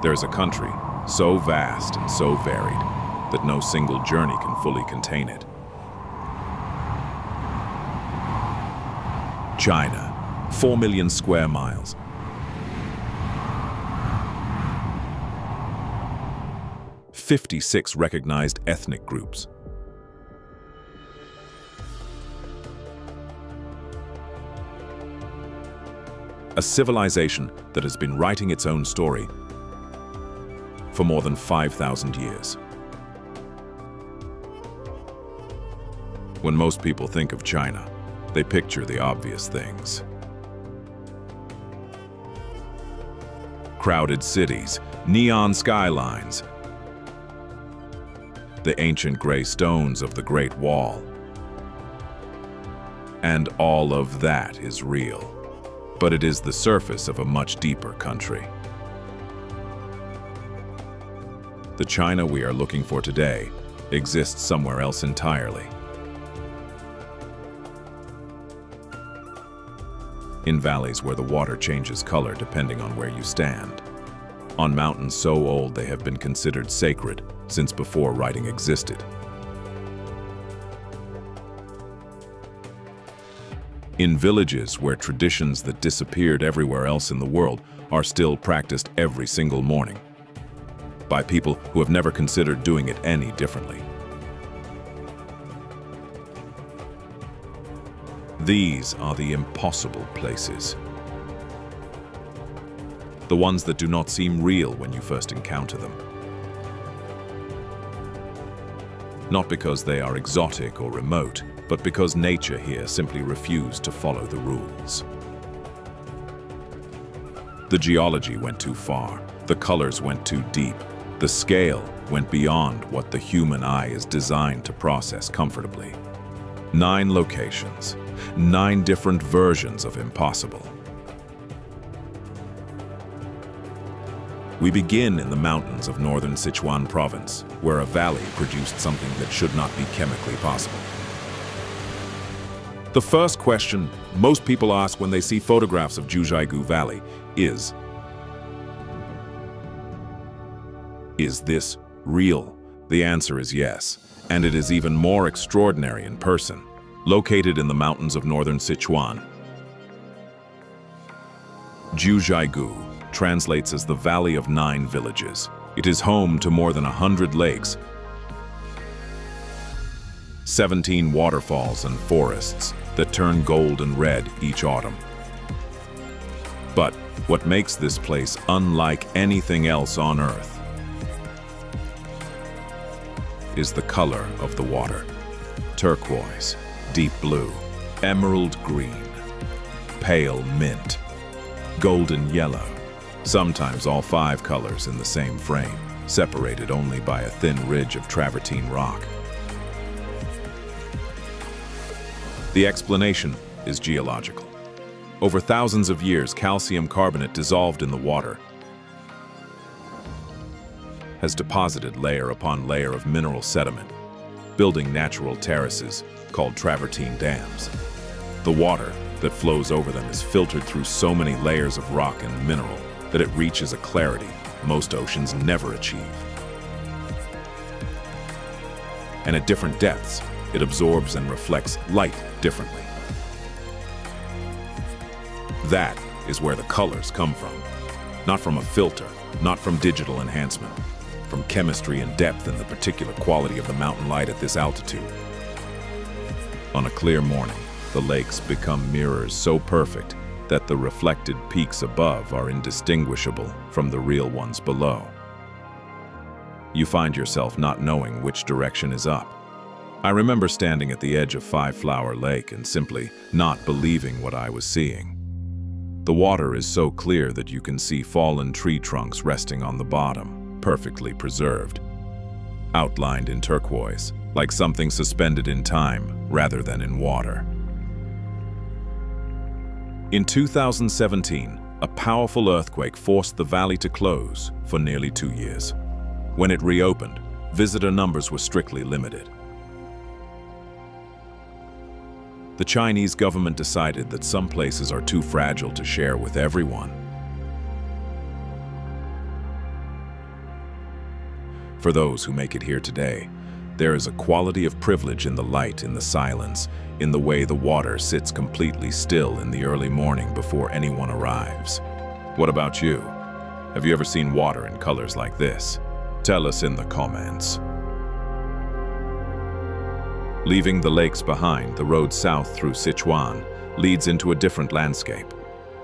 There is a country so vast and so varied that no single journey can fully contain it. China, 4 million square miles. "56 recognized ethnic groups. A civilization that has been writing its own story for more than 5,000 years. When most people think of China, they picture the obvious things. Crowded cities, neon skylines, the ancient gray stones of the Great Wall. And all of that is real, but it is the surface of a much deeper country. The China we are looking for today exists somewhere else entirely. In valleys where the water changes color depending on where you stand. On mountains so old they have been considered sacred since before writing existed. In villages where traditions that disappeared everywhere else in the world are still practiced every single morning by people who have never considered doing it any differently. These are the impossible places. The ones that do not seem real when you first encounter them. Not because they are exotic or remote, but because nature here simply refused to follow the rules. The geology went too far, the colors went too deep, the scale went beyond what the human eye is designed to process comfortably. 9 locations, 9 different versions of impossible. We begin in the mountains of northern Sichuan province, where a valley produced something that should not be chemically possible. The first question most people ask when they see photographs of Jiuzhaigou Valley is this real? The answer is yes, and it is even more extraordinary in person. Located in the mountains of northern Sichuan, Jiuzhaigou translates as the Valley of 9 Villages. It is home to more than 100 lakes, 17 waterfalls and forests that turn gold and red each autumn. But what makes this place unlike anything else on Earth is the color of the water. Turquoise, deep blue, emerald green, pale mint, golden yellow, sometimes all 5 colors in the same frame, separated only by a thin ridge of travertine rock. The explanation is geological. Over thousands of years, calcium carbonate dissolved in the water has deposited layer upon layer of mineral sediment, building natural terraces called travertine dams. The water that flows over them is filtered through so many layers of rock and mineral that it reaches a clarity most oceans never achieve. And at different depths, it absorbs and reflects light differently. That is where the colors come from. Not from a filter, not from digital enhancement, from chemistry and depth and the particular quality of the mountain light at this altitude. On a clear morning, the lakes become mirrors so perfect that the reflected peaks above are indistinguishable from the real ones below. You find yourself not knowing which direction is up. I remember standing at the edge of Five Flower Lake and simply not believing what I was seeing. The water is so clear that you can see fallen tree trunks resting on the bottom, perfectly preserved, outlined in turquoise, like something suspended in time rather than in water. In 2017, a powerful earthquake forced the valley to close for nearly 2 years. When it reopened, visitor numbers were strictly limited. The Chinese government decided that some places are too fragile to share with everyone. For those who make it here today, there is a quality of privilege in the light, in the silence, in the way the water sits completely still in the early morning before anyone arrives. What about you? Have you ever seen water in colors like this? Tell us in the comments. Leaving the lakes behind, the road south through Sichuan leads into a different landscape.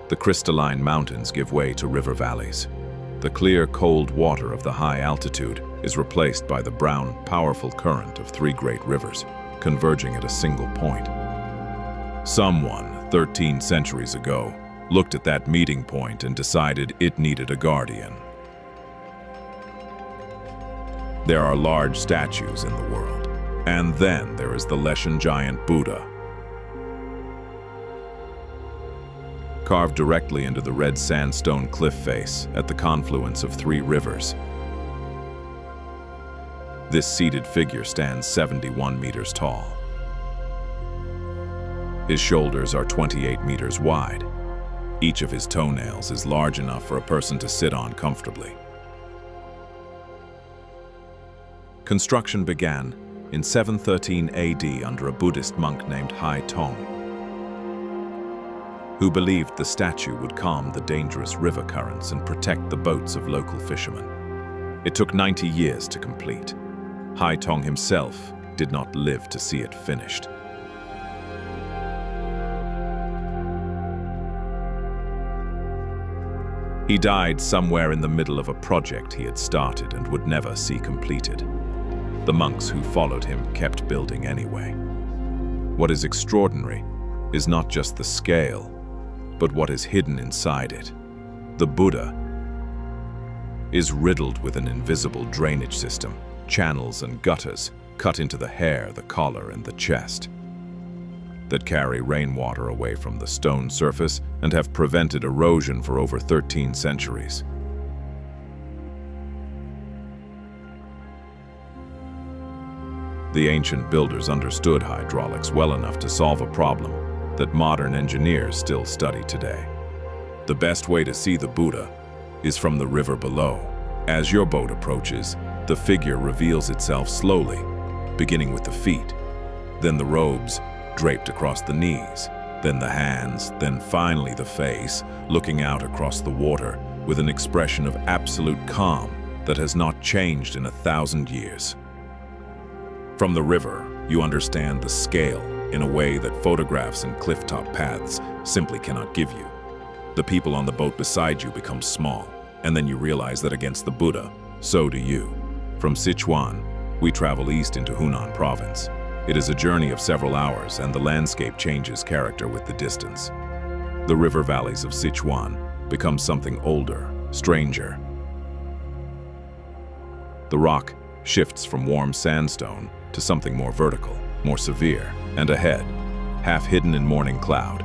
The crystalline mountains give way to river valleys. The clear, cold water of the high altitude is replaced by the brown, powerful current of three great rivers, converging at a single point. Someone, 13 centuries ago, looked at that meeting point and decided it needed a guardian. There are large statues in the world, and then there is the Leshan giant Buddha. Carved directly into the red sandstone cliff face at the confluence of three rivers. This seated figure stands 71 meters tall. His shoulders are 28 meters wide. Each of his toenails is large enough for a person to sit on comfortably. Construction began in 713 AD under a Buddhist monk named Hai Tong, who believed the statue would calm the dangerous river currents and protect the boats of local fishermen. It took 90 years to complete. Hai Tong himself did not live to see it finished. He died somewhere in the middle of a project he had started and would never see completed. The monks who followed him kept building anyway. What is extraordinary is not just the scale, but what is hidden inside it. The Buddha is riddled with an invisible drainage system, channels and gutters cut into the hair, the collar, and the chest that carry rainwater away from the stone surface and have prevented erosion for over 13 centuries. The ancient builders understood hydraulics well enough to solve a problem that modern engineers still study today. The best way to see the Buddha is from the river below. As your boat approaches, the figure reveals itself slowly, beginning with the feet, then the robes draped across the knees, then the hands, then finally the face, looking out across the water with an expression of absolute calm that has not changed in 1,000 years. From the river, you understand the scale in a way that photographs and clifftop paths simply cannot give you. The people on the boat beside you become small, and then you realize that against the Buddha, so do you. From Sichuan, we travel east into Hunan province. It is a journey of several hours, and the landscape changes character with the distance. The river valleys of Sichuan become something older, stranger. The rock shifts from warm sandstone to something more vertical, more severe, and ahead, half hidden in morning cloud,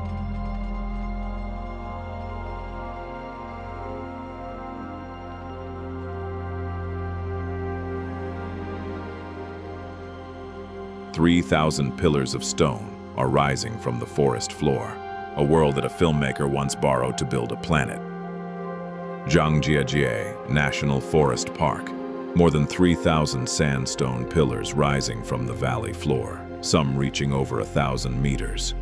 "3,000 pillars of stone are rising from the forest floor, a world that a filmmaker once borrowed to build a planet." Zhangjiajie National Forest Park. More than 3,000 sandstone pillars rising from the valley floor, some reaching over 1,000 meters.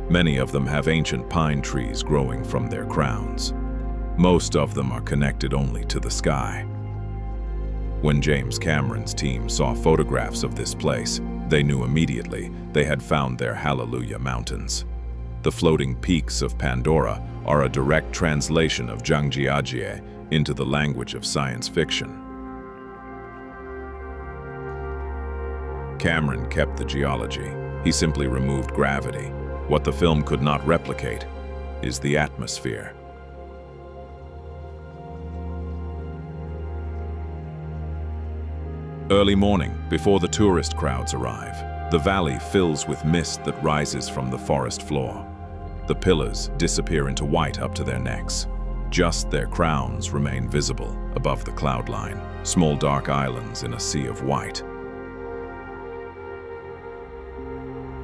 Many of them have ancient pine trees growing from their crowns. Most of them are connected only to the sky. When James Cameron's team saw photographs of this place, they knew immediately they had found their Hallelujah Mountains. The floating peaks of Pandora are a direct translation of Zhangjiajie into the language of science fiction. Cameron kept the geology. He simply removed gravity. What the film could not replicate is the atmosphere. Early morning, before the tourist crowds arrive, the valley fills with mist that rises from the forest floor. The pillars disappear into white up to their necks. Just their crowns remain visible above the cloud line, small dark islands in a sea of white.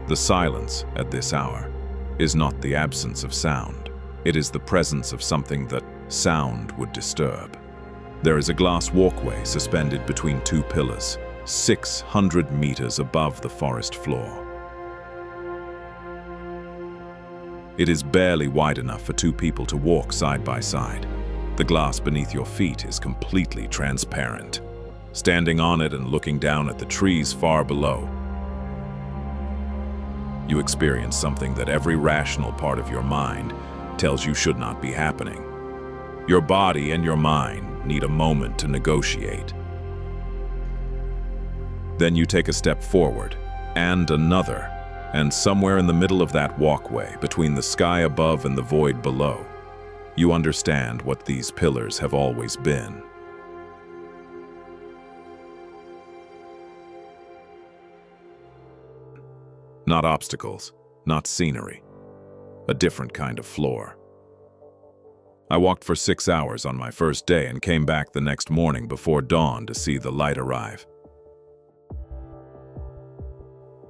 The silence at this hour is not the absence of sound. It is the presence of something that sound would disturb. There is a glass walkway suspended between two pillars, 600 meters above the forest floor. It is barely wide enough for two people to walk side by side. The glass beneath your feet is completely transparent. Standing on it and looking down at the trees far below, you experience something that every rational part of your mind tells you should not be happening. Your body and your mind need a moment to negotiate. Then you take a step forward, and another, and somewhere in the middle of that walkway, between the sky above and the void below, you understand what these pillars have always been. Not obstacles, not scenery. A different kind of floor. I walked for 6 hours on my first day and came back the next morning before dawn to see the light arrive.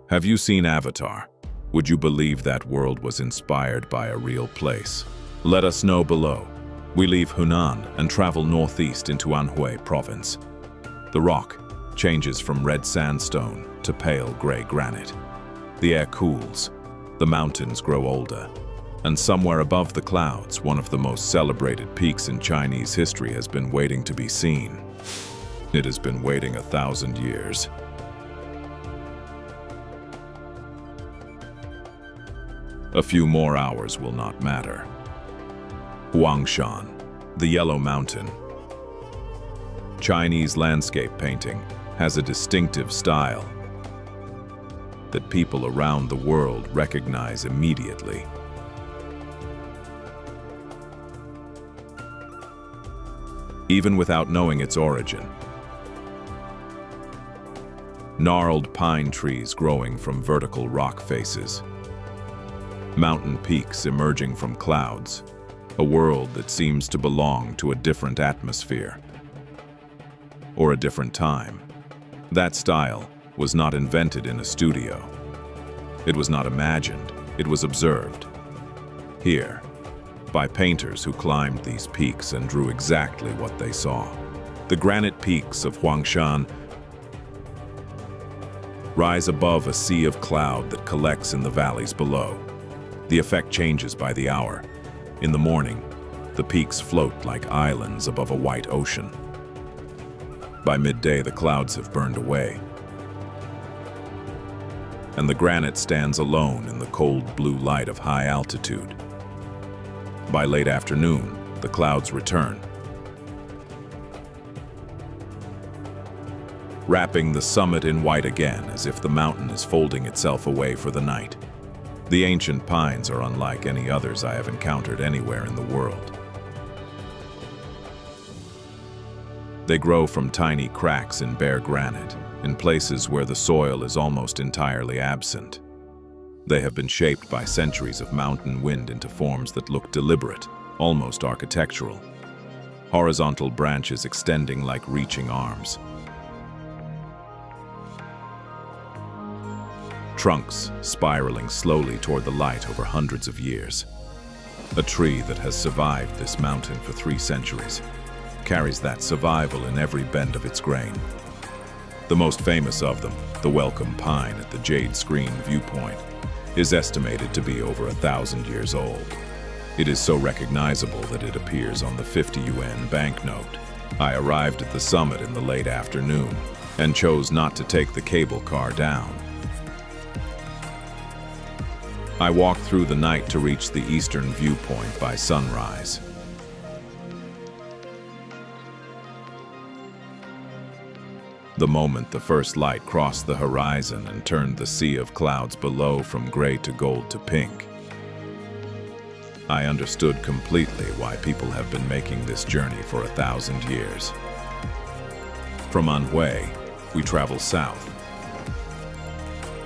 Have you seen Avatar? Would you believe that world was inspired by a real place? Let us know below. We leave Hunan and travel northeast into Anhui province. The rock changes from red sandstone to pale gray granite. The air cools, the mountains grow older, and somewhere above the clouds, one of the most celebrated peaks in Chinese history has been waiting to be seen. It has been waiting 1,000 years. A few more hours will not matter. Huangshan, the Yellow Mountain. Chinese landscape painting has a distinctive style that people around the world recognize immediately. Even without knowing its origin. Gnarled pine trees growing from vertical rock faces. Mountain peaks emerging from clouds. A world that seems to belong to a different atmosphere. Or a different time. That style was not invented in a studio. It was not imagined, it was observed. Here, by painters who climbed these peaks and drew exactly what they saw. The granite peaks of Huangshan rise above a sea of cloud that collects in the valleys below. The effect changes by the hour. In the morning, the peaks float like islands above a white ocean. By midday, the clouds have burned away, and the granite stands alone in the cold blue light of high altitude. By late afternoon, the clouds return, wrapping the summit in white again as if the mountain is folding itself away for the night. The ancient pines are unlike any others I have encountered anywhere in the world. They grow from tiny cracks in bare granite, in places where the soil is almost entirely absent. They have been shaped by centuries of mountain wind into forms that look deliberate, almost architectural. Horizontal branches extending like reaching arms. Trunks spiraling slowly toward the light over hundreds of years. A tree that has survived this mountain for 3 centuries carries that survival in every bend of its grain. The most famous of them, the welcome pine at the Jade Screen viewpoint, is estimated to be over 1,000 years old. It is so recognizable that it appears on the 50 yuan banknote. I arrived at the summit in the late afternoon and chose not to take the cable car down. I walked through the night to reach the eastern viewpoint by sunrise. The moment the first light crossed the horizon and turned the sea of clouds below from gray to gold to pink, I understood completely why people have been making this journey for 1,000 years. From Anhui, we travel south,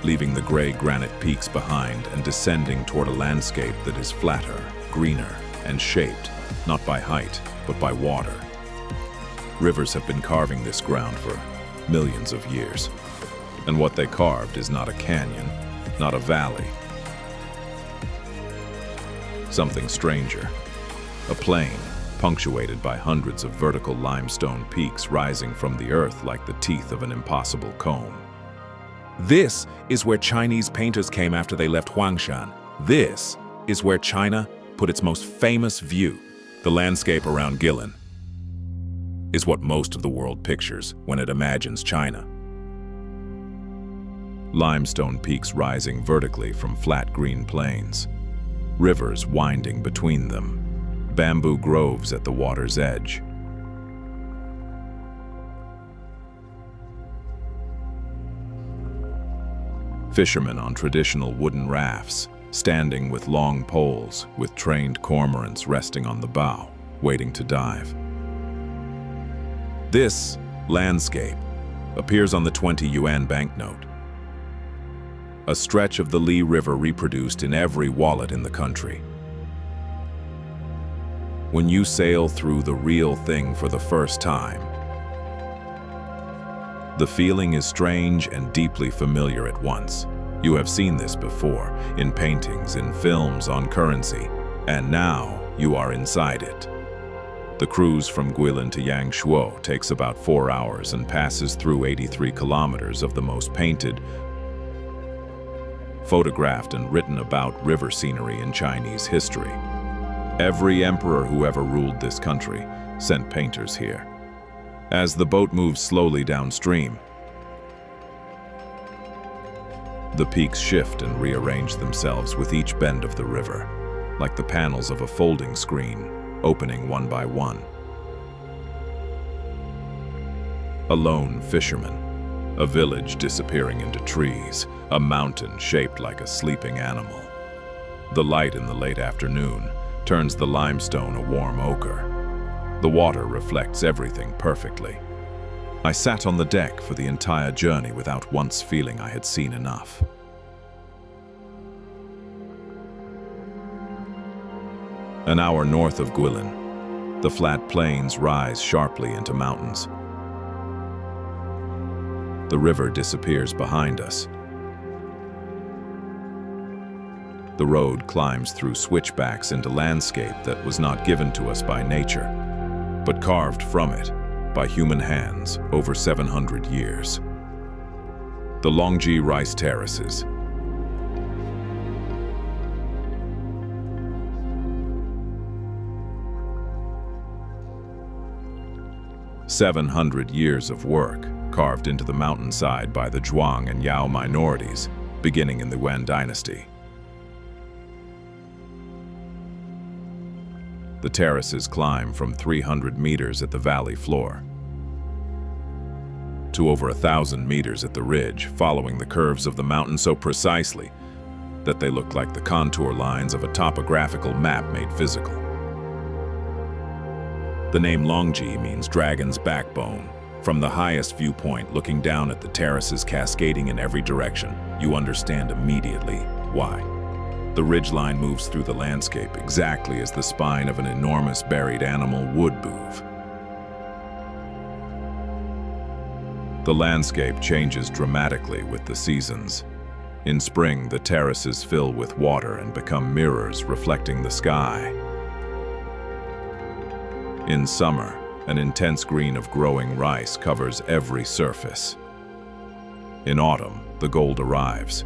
leaving the gray granite peaks behind and descending toward a landscape that is flatter, greener, and shaped not by height, but by water. Rivers have been carving this ground for millions of years, and what they carved is not a canyon, not a valley. Something stranger, a plain, punctuated by hundreds of vertical limestone peaks rising from the earth like the teeth of an impossible comb. This is where Chinese painters came after they left Huangshan. This is where China put its most famous view. The landscape around Guilin is what most of the world pictures when it imagines China. Limestone peaks rising vertically from flat green plains, rivers winding between them, bamboo groves at the water's edge. Fishermen on traditional wooden rafts, standing with long poles, with trained cormorants resting on the bow, waiting to dive. This landscape appears on the 20 yuan banknote, a stretch of the Li River reproduced in every wallet in the country. When you sail through the real thing for the first time, the feeling is strange and deeply familiar at once. You have seen this before, in paintings, in films, on currency, and now you are inside it. The cruise from Guilin to Yangshuo takes about 4 hours and passes through 83 kilometers of the most painted, photographed and written about river scenery in Chinese history. Every emperor who ever ruled this country sent painters here. As the boat moves slowly downstream, the peaks shift and rearrange themselves with each bend of the river, like the panels of a folding screen, opening one by one. A lone fisherman, a village disappearing into trees, a mountain shaped like a sleeping animal. The light in the late afternoon turns the limestone a warm ochre. The water reflects everything perfectly. I sat on the deck for the entire journey without once feeling I had seen enough. An hour north of Guilin, the flat plains rise sharply into mountains. The river disappears behind us. The road climbs through switchbacks into landscape that was not given to us by nature, but carved from it by human hands over 700 years. The Longji rice terraces. "700 years of work carved into the mountainside by the Zhuang and Yao minorities, beginning in the Yuan dynasty. The terraces climb from 300 meters at the valley floor to over 1,000 meters at the ridge, following the curves of the mountain so precisely that they look like the contour lines of a topographical map made physical. The name Longji means dragon's backbone. From the highest viewpoint, looking down at the terraces cascading in every direction, you understand immediately why. The ridgeline moves through the landscape exactly as the spine of an enormous buried animal would move. The landscape changes dramatically with the seasons. In spring, the terraces fill with water and become mirrors reflecting the sky. In summer, an intense green of growing rice covers every surface. In autumn, the gold arrives.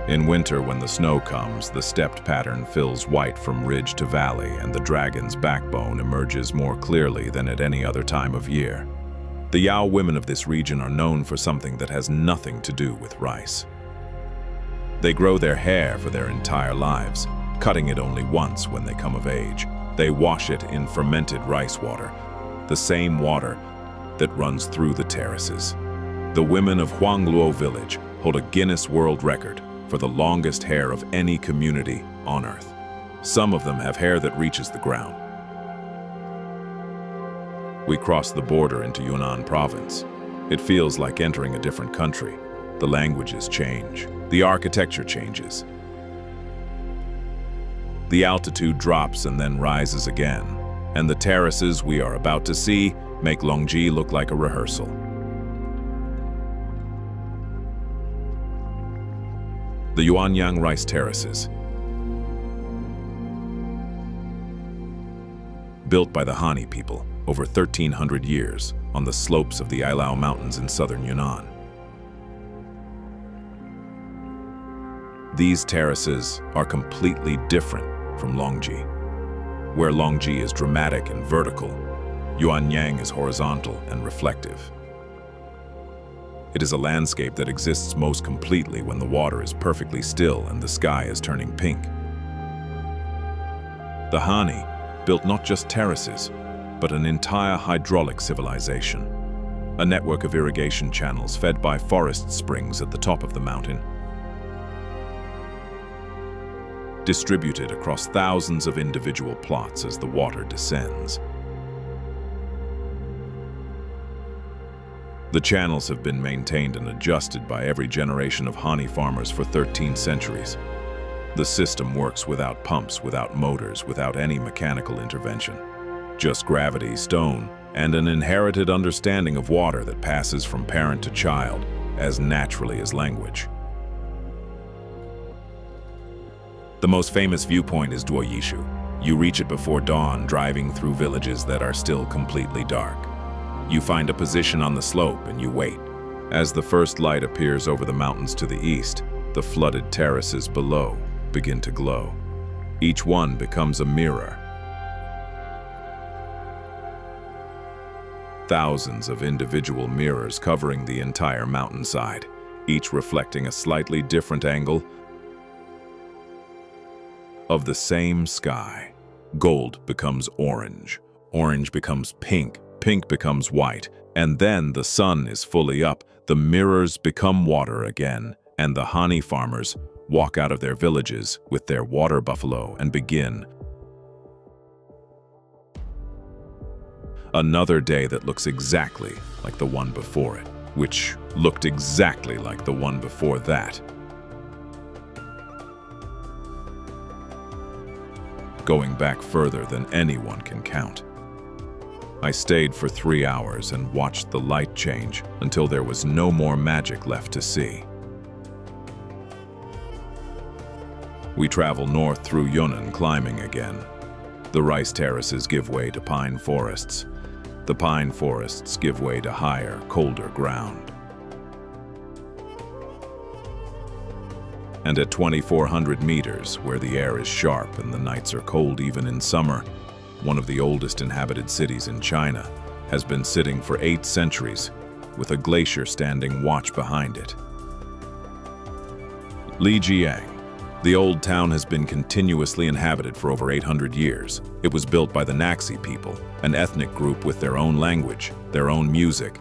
In winter, when the snow comes, the stepped pattern fills white from ridge to valley, and the dragon's backbone emerges more clearly than at any other time of year. The Yao women of this region are known for something that has nothing to do with rice. They grow their hair for their entire lives, cutting it only once when they come of age. They wash it in fermented rice water, the same water that runs through the terraces. The women of Huangluo village hold a Guinness World Record for the longest hair of any community on Earth. Some of them have hair that reaches the ground. We cross the border into Yunnan province. It feels like entering a different country. The languages change. The architecture changes. The altitude drops and then rises again, and the terraces we are about to see make Longji look like a rehearsal. The Yuanyang rice terraces. built by the Han people over 1,300 years on the slopes of the Ailao Mountains in southern Yunnan. These terraces are completely different from Longji. Where Longji is dramatic and vertical, Yuanyang is horizontal and reflective. It is a landscape that exists most completely when the water is perfectly still and the sky is turning pink. The Han built not just terraces, but an entire hydraulic civilization, a network of irrigation channels fed by forest springs at the top of the mountain, distributed across thousands of individual plots as the water descends. The channels have been maintained and adjusted by every generation of Han farmers for 13 centuries. The system works without pumps, without motors, without any mechanical intervention. Just gravity, stone, and an inherited understanding of water that passes from parent to child as naturally as language. The most famous viewpoint is Duoyishu. You reach it before dawn, driving through villages that are still completely dark. You find a position on the slope and you wait. As the first light appears over the mountains to the east, the flooded terraces below begin to glow. Each one becomes a mirror. Thousands of individual mirrors covering the entire mountainside, each reflecting a slightly different angle of the same sky. Gold becomes orange, orange becomes pink, pink becomes white, and then the sun is fully up, the mirrors become water again, and the Han farmers walk out of their villages with their water buffalo and begin another day that looks exactly like the one before it, which looked exactly like the one before that. Going back further than anyone can count. I stayed for 3 hours and watched the light change until there was no more magic left to see. We travel north through Yunnan, climbing again. The rice terraces give way to pine forests. The pine forests give way to higher, colder ground. And at 2,400 meters, where the air is sharp and the nights are cold even in summer, one of the oldest inhabited cities in China has been sitting for 8 centuries, with a glacier standing watch behind it. Lijiang. The old town has been continuously inhabited for over 800 years. It was built by the Naxi people, an ethnic group with their own language, their own music,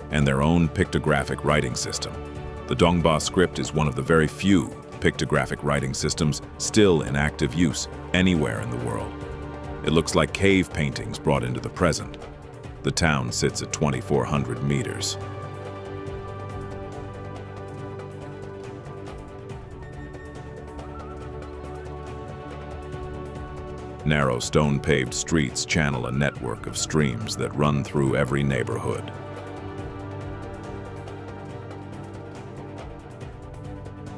and their own pictographic writing system. The Dongbao script is one of the very few pictographic writing systems still in active use anywhere in the world. It looks like cave paintings brought into the present. The town sits at 2,400 meters. Narrow stone-paved streets channel a network of streams that run through every neighborhood.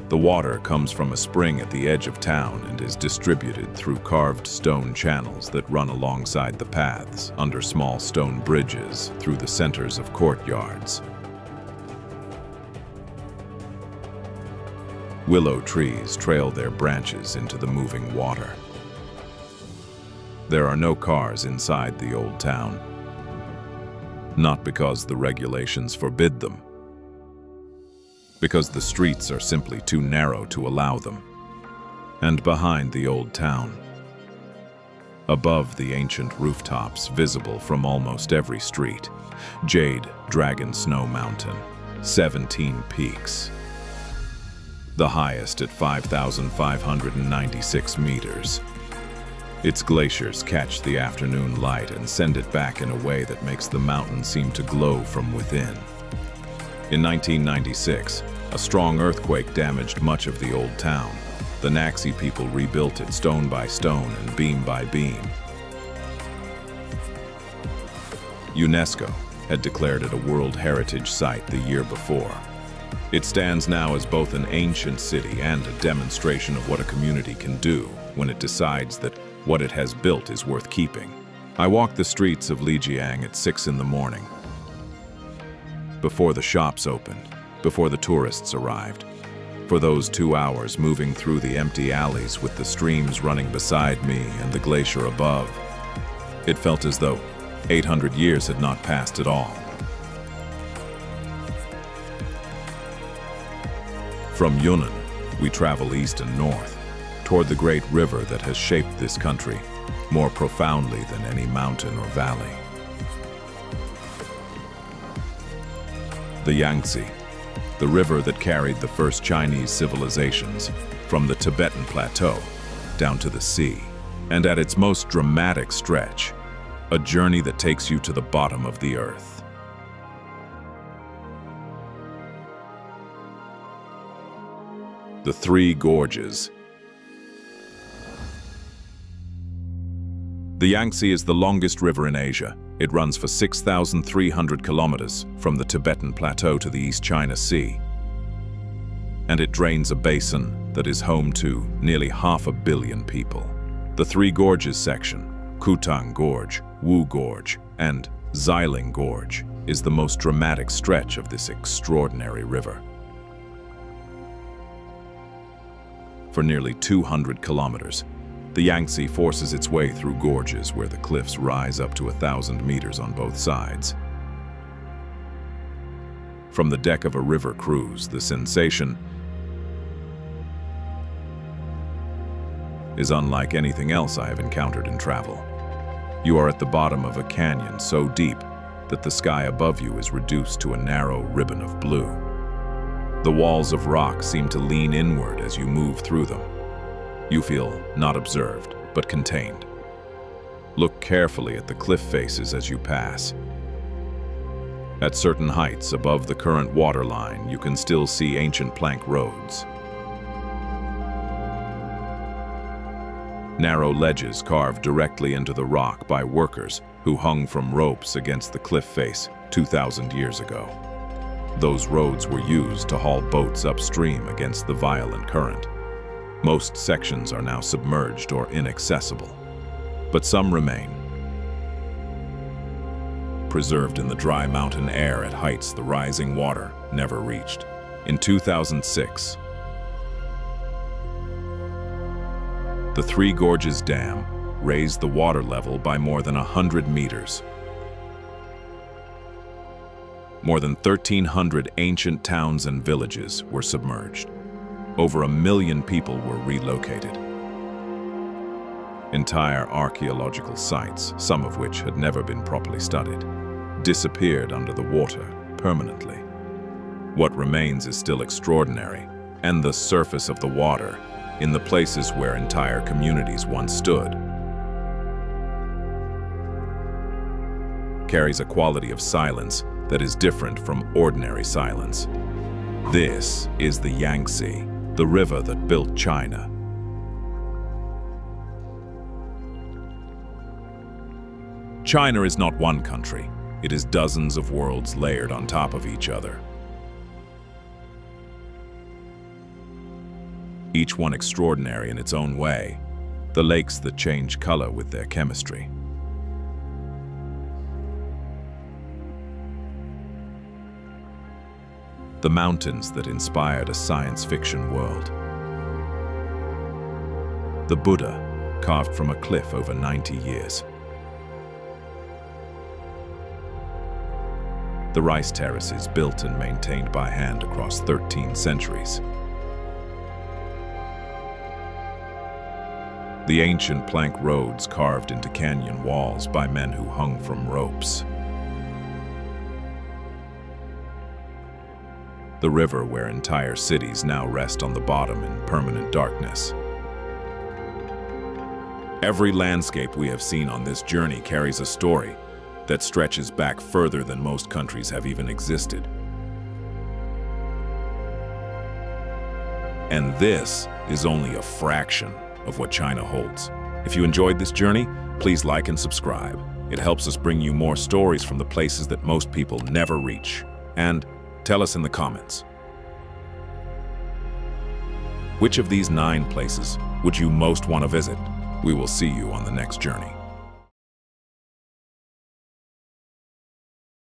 The water comes from a spring at the edge of town and is distributed through carved stone channels that run alongside the paths, under small stone bridges, through the centers of courtyards. Willow trees trail their branches into the moving water. There are no cars inside the old town, not because the regulations forbid them, because the streets are simply too narrow to allow them. And behind the old town, above the ancient rooftops visible from almost every street, Jade Dragon Snow Mountain, 17 peaks. The highest at 5,596 meters. Its glaciers catch the afternoon light and send it back in a way that makes the mountain seem to glow from within. In 1996, a strong earthquake damaged much of the old town. The Naxi people rebuilt it stone by stone and beam by beam. UNESCO had declared it a World Heritage Site the year before. It stands now as both an ancient city and a demonstration of what a community can do when it decides that what it has built is worth keeping. I walked the streets of Lijiang at 6 in the morning, before the shops opened, before the tourists arrived. For those 2 hours moving through the empty alleys with the streams running beside me and the glacier above, it felt as though 800 years had not passed at all. From Yunnan, we travel east and north, toward the great river that has shaped this country more profoundly than any mountain or valley. The Yangtze, the river that carried the first Chinese civilizations from the Tibetan plateau down to the sea, and at its most dramatic stretch, a journey that takes you to the bottom of the earth. The Three Gorges. The Yangtze is the longest river in Asia. It runs for 6,300 kilometers from the Tibetan plateau to the East China Sea. And it drains a basin that is home to nearly 500 million people. The Three Gorges section, Kutang Gorge, Wu Gorge, and Xiling Gorge, is the most dramatic stretch of this extraordinary river. For nearly 200 kilometers, the Yangtze forces its way through gorges where the cliffs rise up to 1,000 meters on both sides. From the deck of a river cruise, the sensation is unlike anything else I have encountered in travel. You are at the bottom of a canyon so deep that the sky above you is reduced to a narrow ribbon of blue. The walls of rock seem to lean inward as you move through them. You feel not observed, but contained. Look carefully at the cliff faces as you pass. At certain heights above the current waterline, you can still see ancient plank roads. Narrow ledges carved directly into the rock by workers who hung from ropes against the cliff face 2,000 years ago. Those roads were used to haul boats upstream against the violent current. Most sections are now submerged or inaccessible, but some remain, preserved in the dry mountain air at heights the rising water never reached. In 2006, the Three Gorges Dam raised the water level by more than 100 meters. More than 1,300 ancient towns and villages were submerged. Over 1 million people were relocated. Entire archaeological sites, some of which had never been properly studied, disappeared under the water permanently. What remains is still extraordinary, and the surface of the water, in the places where entire communities once stood, carries a quality of silence that is different from ordinary silence. This is the Yangtze, the river that built China. China is not one country. It is dozens of worlds layered on top of each other. Each one extraordinary in its own way. The lakes that change color with their chemistry. The mountains that inspired a science fiction world. The Buddha, carved from a cliff over 90 years. The rice terraces built and maintained by hand across 13 centuries. The ancient plank roads carved into canyon walls by men who hung from ropes. The river where entire cities now rest on the bottom in permanent darkness. Every landscape we have seen on this journey carries a story that stretches back further than most countries have even existed. And this is only a fraction of what China holds. If you enjoyed this journey, please like and subscribe. It helps us bring you more stories from the places that most people never reach. And tell us in the comments, Which of these 9 places would you most want to visit? We will see you on the next journey.